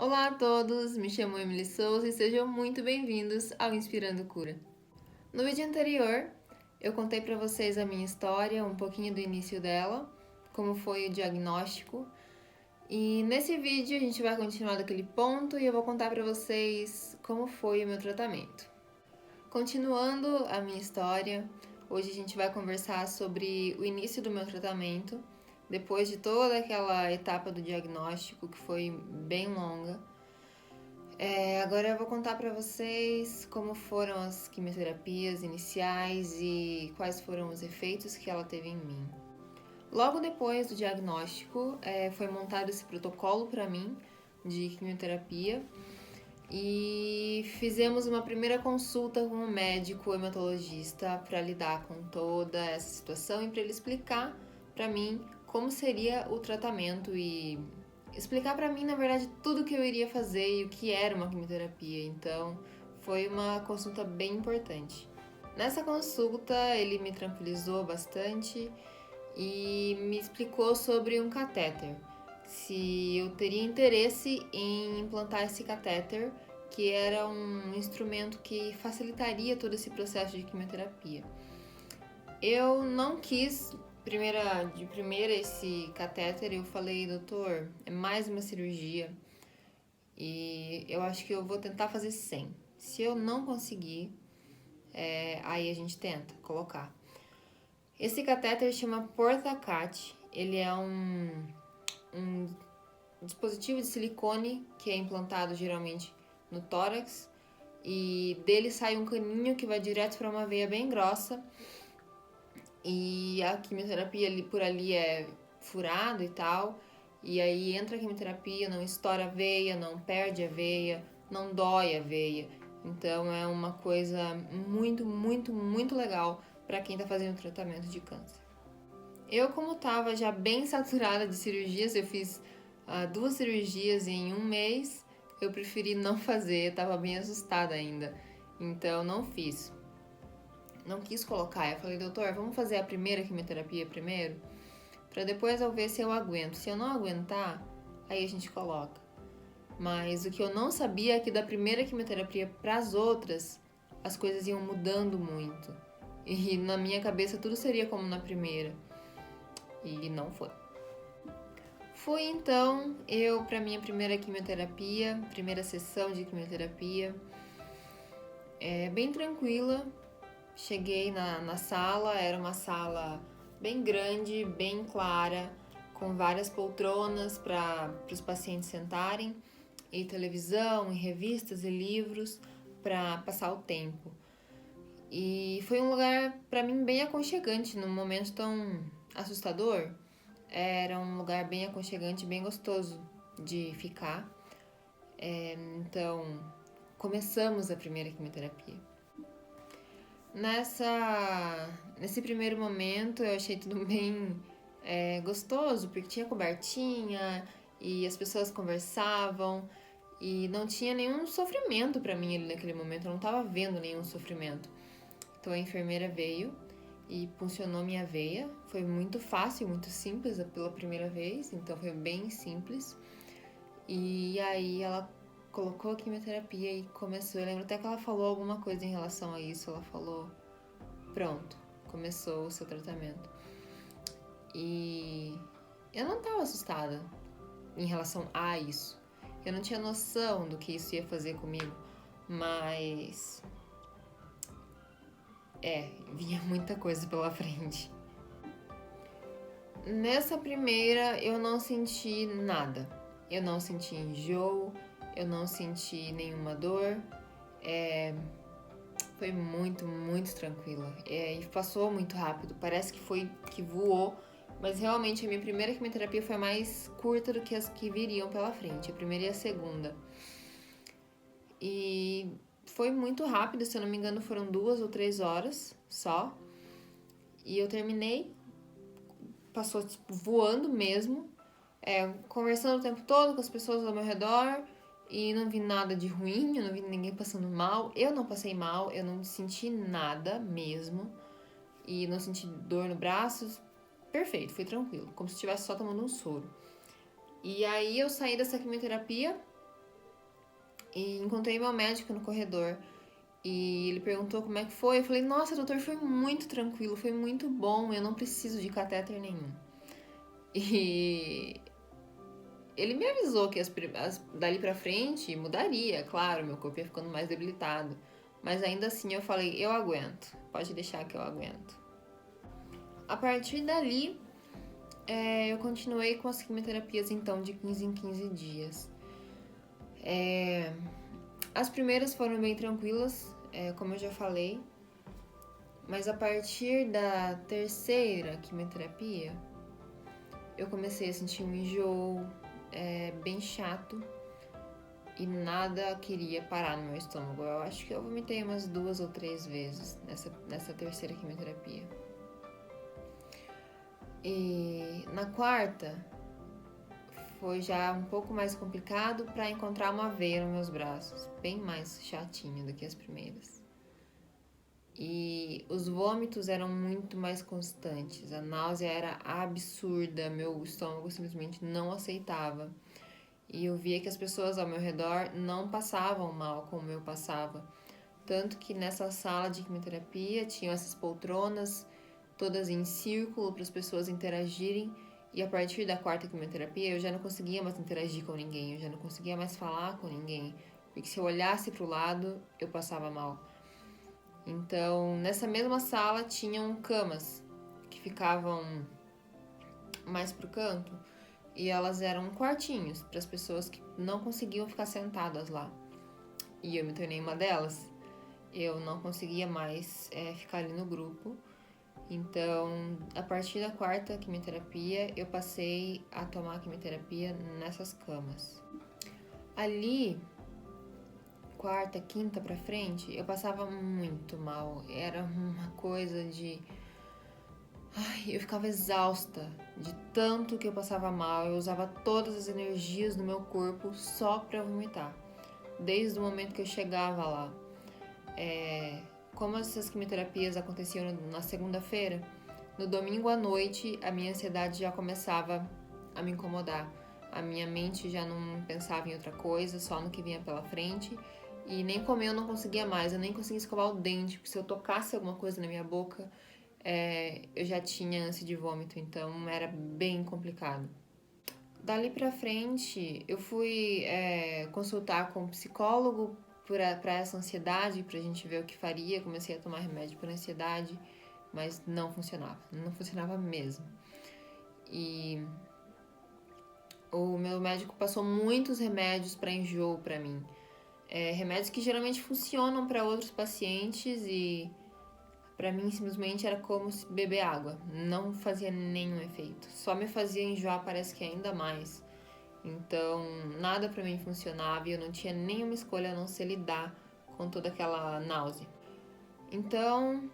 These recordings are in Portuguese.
Olá a todos, me chamo Emily Souza e sejam muito bem-vindos ao Inspirando Cura. No vídeo anterior, eu contei para vocês a minha história, um pouquinho do início dela, como foi o diagnóstico. E nesse vídeo a gente vai continuar daquele ponto e eu vou contar para vocês como foi o meu tratamento. Continuando a minha história, hoje a gente vai conversar sobre o início do meu tratamento, depois de toda aquela etapa do diagnóstico que foi bem longa. Agora eu vou contar para vocês como foram as quimioterapias iniciais e quais foram os efeitos que ela teve em mim. Logo depois do diagnóstico, foi montado esse protocolo para mim de quimioterapia e fizemos uma primeira consulta com um médico hematologista para lidar com toda essa situação e para ele explicar para mim como seria o tratamento e explicar para mim, na verdade, tudo o que eu iria fazer e o que era uma quimioterapia. Então, foi uma consulta bem importante. Nessa consulta, ele me tranquilizou bastante e me explicou sobre um catéter. Se eu teria interesse em implantar esse catéter, que era um instrumento que facilitaria todo esse processo de quimioterapia. Eu não quis de primeira esse catéter. Eu falei, doutor, é mais uma cirurgia e eu acho que eu vou tentar fazer sem. Se eu não conseguir, aí a gente tenta colocar. Esse catéter chama Portacat. Ele é um dispositivo de silicone que é implantado geralmente no tórax e dele sai um caninho que vai direto para uma veia bem grossa. E a quimioterapia por ali é furado e tal. E aí entra a quimioterapia, não estoura a veia, não perde a veia, não dói a veia. Então é uma coisa muito, muito, muito legal para quem está fazendo tratamento de câncer. Eu, como estava já bem saturada de cirurgias, eu fiz 2 cirurgias em um mês, eu preferi não fazer, eu estava bem assustada ainda. Então não fiz. Não quis colocar. Eu falei, doutor, vamos fazer a primeira quimioterapia primeiro? Pra depois eu ver se eu aguento. Se eu não aguentar, aí a gente coloca. Mas o que eu não sabia é que da primeira quimioterapia pras outras, as coisas iam mudando muito. E na minha cabeça tudo seria como na primeira. E não foi. Fui então eu pra minha primeira quimioterapia, primeira sessão de quimioterapia. Bem tranquila. Cheguei na sala, era uma sala bem grande, bem clara, com várias poltronas para os pacientes sentarem, e televisão, e revistas e livros para passar o tempo. E foi um lugar para mim bem aconchegante, num momento tão assustador. Era um lugar bem aconchegante, bem gostoso de ficar. Então, começamos a primeira quimioterapia. Nesse primeiro momento eu achei tudo bem gostoso, porque tinha cobertinha e as pessoas conversavam e não tinha nenhum sofrimento pra mim ali naquele momento, eu não tava vendo nenhum sofrimento. Então a enfermeira veio e puncionou minha veia, foi muito fácil, muito simples pela primeira vez, então foi bem simples. E aí ela colocou a quimioterapia e começou. Eu lembro até que ela falou alguma coisa em relação a isso. Ela falou, pronto, começou o seu tratamento. E eu não estava assustada em relação a isso. Eu não tinha noção do que isso ia fazer comigo, mas vinha muita coisa pela frente. Nessa primeira eu não senti nada. Eu não senti enjoo, eu não senti nenhuma dor. Foi muito, muito tranquila. E passou muito rápido. Parece que voou. Mas realmente a minha primeira quimioterapia foi mais curta do que as que viriam pela frente. A primeira e a segunda. E foi muito rápido, se eu não me engano foram 2 ou 3 horas só. E eu terminei. Passou tipo, voando mesmo. Conversando o tempo todo com as pessoas ao meu redor. E não vi nada de ruim, eu não vi ninguém passando mal. Eu não passei mal, eu não senti nada mesmo. E não senti dor no braço. Perfeito, foi tranquilo. Como se estivesse só tomando um soro. E aí eu saí dessa quimioterapia E encontrei meu médico no corredor. E ele perguntou como é que foi. Eu falei, nossa, doutor, foi muito tranquilo, foi muito bom, eu não preciso de catéter nenhum. E ele me avisou que dali pra frente mudaria, claro, meu corpo ia ficando mais debilitado. Mas ainda assim eu falei, eu aguento, pode deixar que eu aguento. A partir dali, eu continuei com as quimioterapias então de 15 em 15 dias. As primeiras foram bem tranquilas, como eu já falei. Mas a partir da terceira quimioterapia, eu comecei a sentir um enjoo bem chato e nada queria parar no meu estômago. Eu acho que eu vomitei umas 2 ou 3 vezes nessa terceira quimioterapia. E na quarta foi já um pouco mais complicado para encontrar uma veia nos meus braços, bem mais chatinho do que as primeiras. E os vômitos eram muito mais constantes, a náusea era absurda, meu estômago simplesmente não aceitava. E eu via que as pessoas ao meu redor não passavam mal como eu passava. Tanto que nessa sala de quimioterapia tinham essas poltronas, todas em círculo para as pessoas interagirem. E a partir da quarta quimioterapia eu já não conseguia mais interagir com ninguém, eu já não conseguia mais falar com ninguém. Porque se eu olhasse para o lado, eu passava mal. Então, nessa mesma sala tinham camas que ficavam mais pro canto e elas eram quartinhos para as pessoas que não conseguiam ficar sentadas lá. E eu me tornei uma delas. Eu não conseguia mais ficar ali no grupo. Então, a partir da quarta quimioterapia, eu passei a tomar quimioterapia nessas camas. Ali, quarta, quinta pra frente, eu passava muito mal. Era uma coisa de... Ai, eu ficava exausta de tanto que eu passava mal. Eu usava todas as energias do meu corpo só pra vomitar. Desde o momento que eu chegava lá. Como essas quimioterapias aconteciam na segunda-feira, no domingo à noite a minha ansiedade já começava a me incomodar. A minha mente já não pensava em outra coisa, só no que vinha pela frente. E nem comer eu não conseguia mais, eu nem conseguia escovar o dente, porque se eu tocasse alguma coisa na minha boca, eu já tinha ânsia de vômito, então era bem complicado. Dali pra frente, eu fui consultar com um psicólogo para essa ansiedade, pra gente ver o que faria. Comecei a tomar remédio para ansiedade, mas não funcionava mesmo. E o meu médico passou muitos remédios para enjoo para mim. Remédios que geralmente funcionam para outros pacientes e para mim simplesmente era como se beber água, não fazia nenhum efeito, só me fazia enjoar, parece que ainda mais. Então nada para mim funcionava e eu não tinha nenhuma escolha a não ser lidar com toda aquela náusea. Então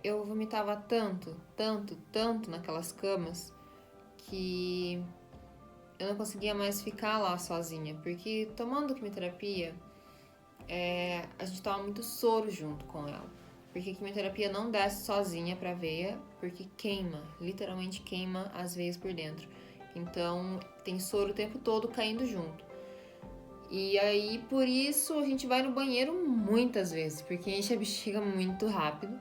eu vomitava tanto naquelas camas que eu não conseguia mais ficar lá sozinha, porque tomando quimioterapia a gente toma muito soro junto com ela. Porque a quimioterapia não desce sozinha pra veia, porque queima, literalmente queima as veias por dentro. Então tem soro o tempo todo caindo junto. E aí por isso a gente vai no banheiro muitas vezes, porque enche a bexiga muito rápido.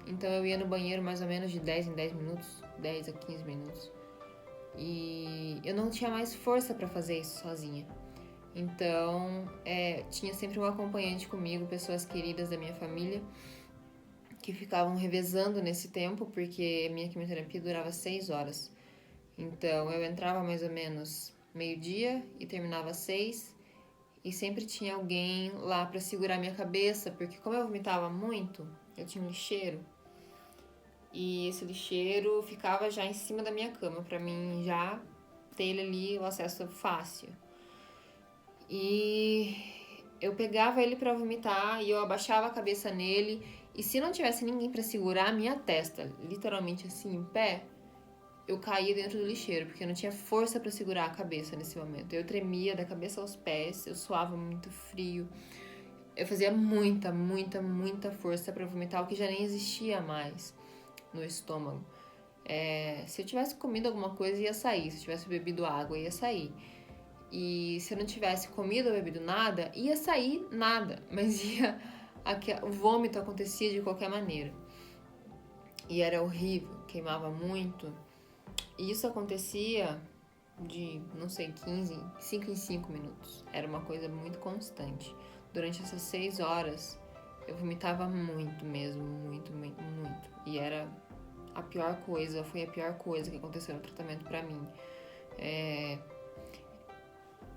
Então eu ia no banheiro mais ou menos de 10 em 10 minutos, 10 a 15 minutos. E eu não tinha mais força pra fazer isso sozinha. Então, tinha sempre um acompanhante comigo, pessoas queridas da minha família, que ficavam revezando nesse tempo, porque minha quimioterapia durava 6 horas. Então, eu entrava mais ou menos meio-dia e terminava às 6, e sempre tinha alguém lá pra segurar minha cabeça, porque como eu vomitava muito, eu tinha um lixeiro, e esse lixeiro ficava já em cima da minha cama, pra mim já ter ele ali, o acesso fácil. E eu pegava ele pra vomitar e eu abaixava a cabeça nele. E se não tivesse ninguém pra segurar a minha testa, literalmente assim, em pé, eu caía dentro do lixeiro, porque eu não tinha força pra segurar a cabeça nesse momento. Eu tremia da cabeça aos pés, eu suava muito frio. Eu fazia muita força pra vomitar, o que já nem existia mais no estômago. Se eu tivesse comido alguma coisa, ia sair. Se eu tivesse bebido água, ia sair. E se eu não tivesse comido ou bebido nada, ia sair nada, mas o vômito acontecia de qualquer maneira. E era horrível, queimava muito. E isso acontecia de, não sei, 5 em 5 minutos. Era uma coisa muito constante. Durante essas 6 horas, eu vomitava muito mesmo, muito. E era a pior coisa, foi a pior coisa que aconteceu no tratamento pra mim.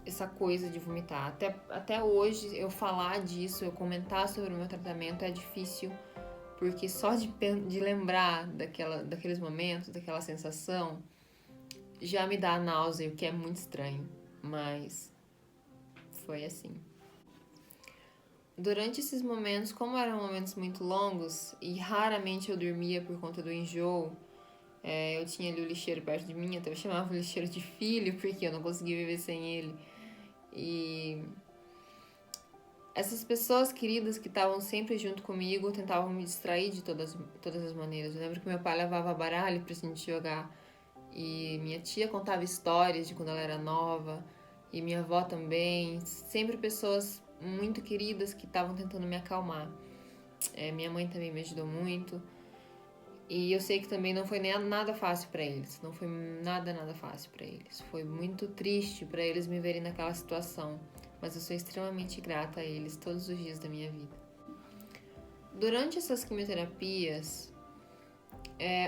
Essa coisa de vomitar. Até hoje, eu falar disso, eu comentar sobre o meu tratamento é difícil, porque só de lembrar daqueles momentos, daquela sensação, já me dá náusea, o que é muito estranho, mas foi assim. Durante esses momentos, como eram momentos muito longos e raramente eu dormia por conta do enjoo, eu tinha ali o lixeiro perto de mim, até eu chamava o lixeiro de filho, porque eu não conseguia viver sem ele. E essas pessoas queridas que estavam sempre junto comigo tentavam me distrair de todas as maneiras. Eu lembro que meu pai levava baralho pra gente jogar. E minha tia contava histórias de quando ela era nova. E minha avó também. Sempre pessoas muito queridas que estavam tentando me acalmar. Minha mãe também me ajudou muito. E eu sei que também não foi nada fácil pra eles. Não foi nada fácil pra eles. Foi muito triste pra eles me verem naquela situação. Mas eu sou extremamente grata a eles todos os dias da minha vida. Durante essas quimioterapias,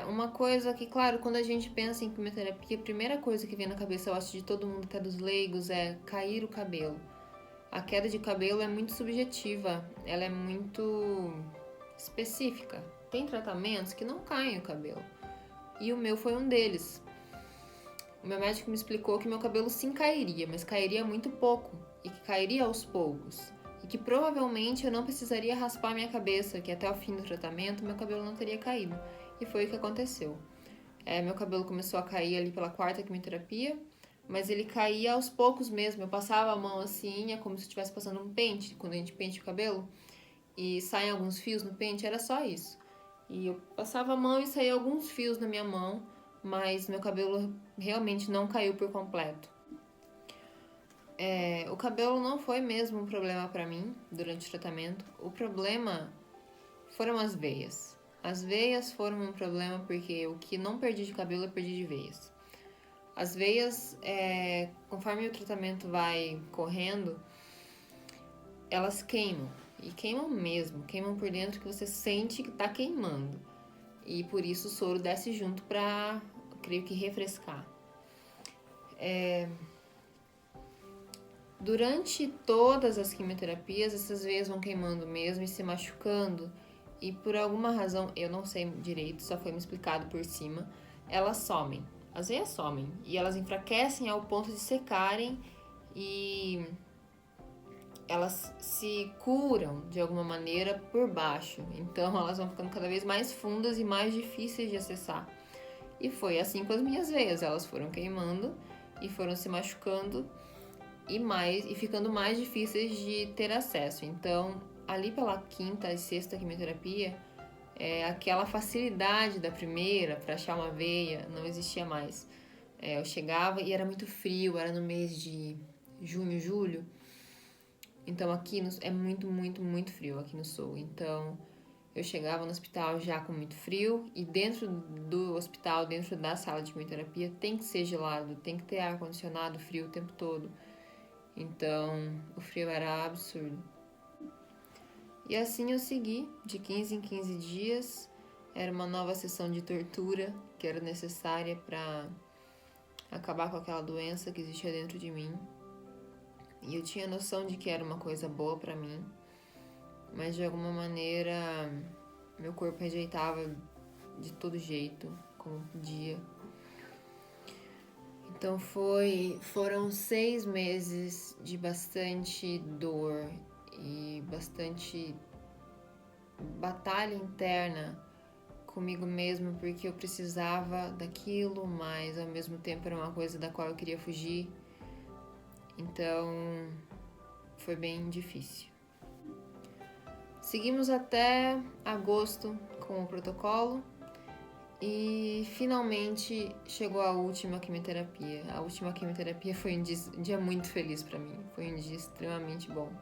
uma coisa que, claro, quando a gente pensa em quimioterapia, a primeira coisa que vem na cabeça, eu acho, de todo mundo, até dos leigos, é cair o cabelo. A queda de cabelo é muito subjetiva, ela é muito específica. Tem tratamentos que não caem o cabelo, e o meu foi um deles. O meu médico me explicou que meu cabelo sim cairia, mas cairia muito pouco, e que cairia aos poucos. E que provavelmente eu não precisaria raspar minha cabeça, que até o fim do tratamento meu cabelo não teria caído. E foi o que aconteceu. Meu cabelo começou a cair ali pela 4ª quimioterapia, mas ele caía aos poucos mesmo. Eu passava a mão assim, é como se estivesse passando um pente, quando a gente pente o cabelo, e saem alguns fios no pente, era só isso. E eu passava a mão e saía alguns fios na minha mão, mas meu cabelo realmente não caiu por completo. O cabelo não foi mesmo um problema pra mim durante o tratamento. O problema foram as veias. As veias foram um problema porque o que não perdi de cabelo eu perdi de veias. As veias, conforme o tratamento vai correndo, elas queimam. E queimam mesmo, queimam por dentro, que você sente que tá queimando. E por isso o soro desce junto pra, creio que, refrescar. Durante todas as quimioterapias, essas veias vão queimando mesmo e se machucando. E por alguma razão, eu não sei direito, só foi me explicado por cima, elas somem. As veias somem e elas enfraquecem ao ponto de secarem e elas se curam de alguma maneira por baixo. Então elas vão ficando cada vez mais fundas e mais difíceis de acessar. E foi assim com as minhas veias, elas foram queimando e foram se machucando e ficando mais difíceis de ter acesso. Então, ali pela 5ª e 6ª quimioterapia, aquela facilidade da primeira para achar uma veia não existia mais. Eu chegava e era muito frio, era no mês de junho, julho. Então aqui é muito frio aqui no sul. Então eu chegava no hospital já com muito frio, e dentro do hospital, dentro da sala de quimioterapia, tem que ser gelado, tem que ter ar-condicionado, frio o tempo todo. Então o frio era absurdo. E assim eu segui, de 15 em 15 dias. Era uma nova sessão de tortura que era necessária para acabar com aquela doença que existia dentro de mim. E eu tinha noção de que era uma coisa boa para mim, mas de alguma maneira meu corpo rejeitava de todo jeito, como podia. Então foram 6 meses de bastante dor e bastante batalha interna comigo mesma, porque eu precisava daquilo, mas ao mesmo tempo era uma coisa da qual eu queria fugir. Então foi bem difícil. Seguimos até agosto com o protocolo E finalmente chegou a última quimioterapia. A última quimioterapia foi um dia muito feliz pra mim. Foi um dia extremamente bom.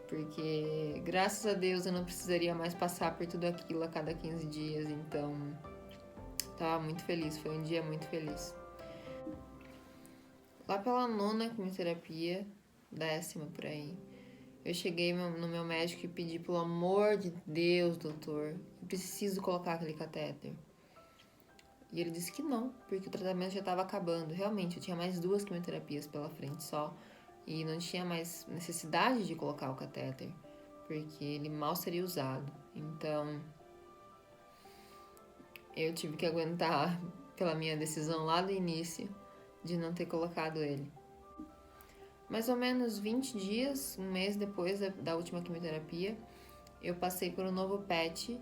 Porque, graças a Deus, eu não precisaria mais passar por tudo aquilo a cada 15 dias. Então, tava muito feliz. Foi um dia muito feliz. Lá pela 9ª quimioterapia, 10ª por aí, eu cheguei no meu médico e pedi, pelo amor de Deus, doutor, eu preciso colocar aquele catéter. E ele disse que não, porque o tratamento já estava acabando. Realmente, eu tinha mais 2 quimioterapias pela frente só. E não tinha mais necessidade de colocar o catéter, porque ele mal seria usado. Então, eu tive que aguentar pela minha decisão lá do início de não ter colocado ele. Mais ou menos 20 dias, um mês depois da última quimioterapia, eu passei por um novo PET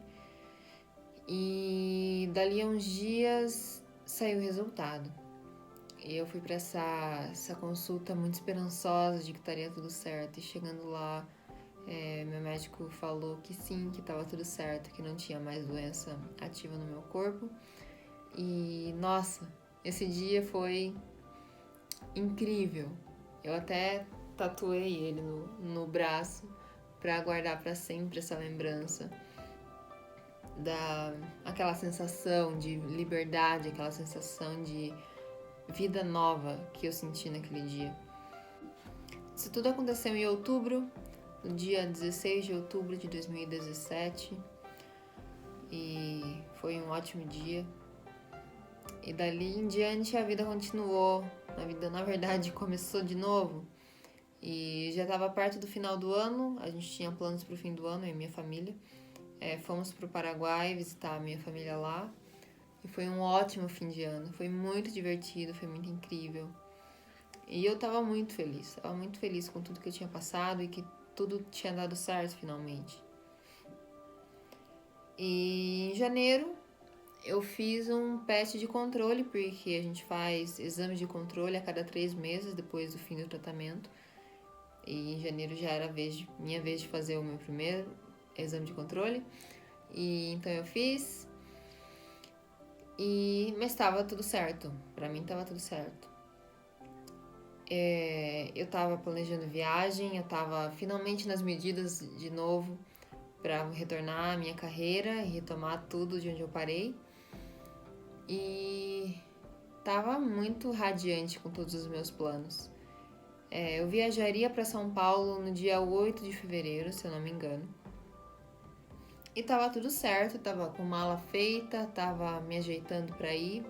e dali a uns dias saiu o resultado. E eu fui para essa consulta muito esperançosa de que estaria tudo certo. E chegando lá, meu médico falou que sim, que estava tudo certo, que não tinha mais doença ativa no meu corpo. E nossa, esse dia foi incrível. Eu até tatuei ele no braço para guardar para sempre essa lembrança aquela sensação de liberdade, aquela sensação de vida nova que eu senti naquele dia. Isso tudo aconteceu em outubro, no dia 16 de outubro de 2017, e foi um ótimo dia. E dali em diante a vida continuou, a vida na verdade começou de novo. E já estava perto do final do ano, a gente tinha planos para o fim do ano, eu e minha família. Fomos para o Paraguai visitar a minha família lá. E foi um ótimo fim de ano, foi muito divertido, foi muito incrível. E eu tava muito feliz com tudo que eu tinha passado e que tudo tinha dado certo finalmente. E em janeiro eu fiz um PET de controle, porque a gente faz exame de controle a cada 3 meses depois do fim do tratamento. E em janeiro já era minha vez de fazer o meu primeiro exame de controle. E então eu fiz. Mas estava tudo certo. Pra mim estava tudo certo. Eu estava planejando viagem, eu estava finalmente nas medidas de novo para retornar à minha carreira e retomar tudo de onde eu parei. E estava muito radiante com todos os meus planos. Eu viajaria para São Paulo no dia 8 de fevereiro, se eu não me engano. E tava tudo certo, tava com mala feita, tava me ajeitando para ir.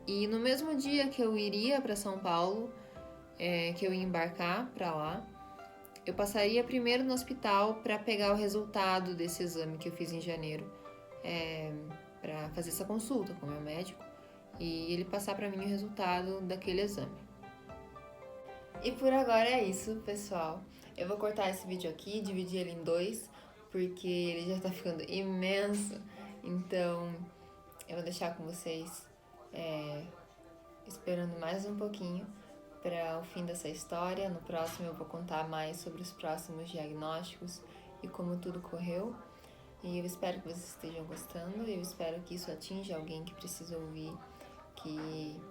E no mesmo dia que eu iria para São Paulo, que eu ia embarcar para lá, eu passaria primeiro no hospital para pegar o resultado desse exame que eu fiz em janeiro, para fazer essa consulta com o meu médico e ele passar para mim o resultado daquele exame. E por agora é isso, pessoal. Eu vou cortar esse vídeo aqui, dividir ele em 2, porque ele já tá ficando imenso. Então, eu vou deixar com vocês esperando mais um pouquinho para o fim dessa história. No próximo eu vou contar mais sobre os próximos diagnósticos e como tudo correu. E eu espero que vocês estejam gostando. Eu espero que isso atinja alguém que precisa ouvir, que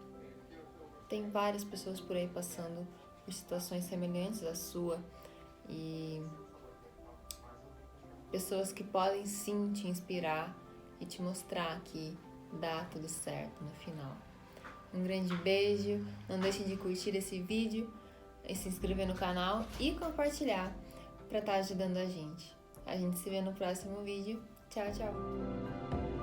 tem várias pessoas por aí passando por situações semelhantes à sua e pessoas que podem sim te inspirar e te mostrar que dá tudo certo no final. Um grande beijo, não deixe de curtir esse vídeo, e se inscrever no canal e compartilhar para estar ajudando a gente. A gente se vê no próximo vídeo. Tchau, tchau!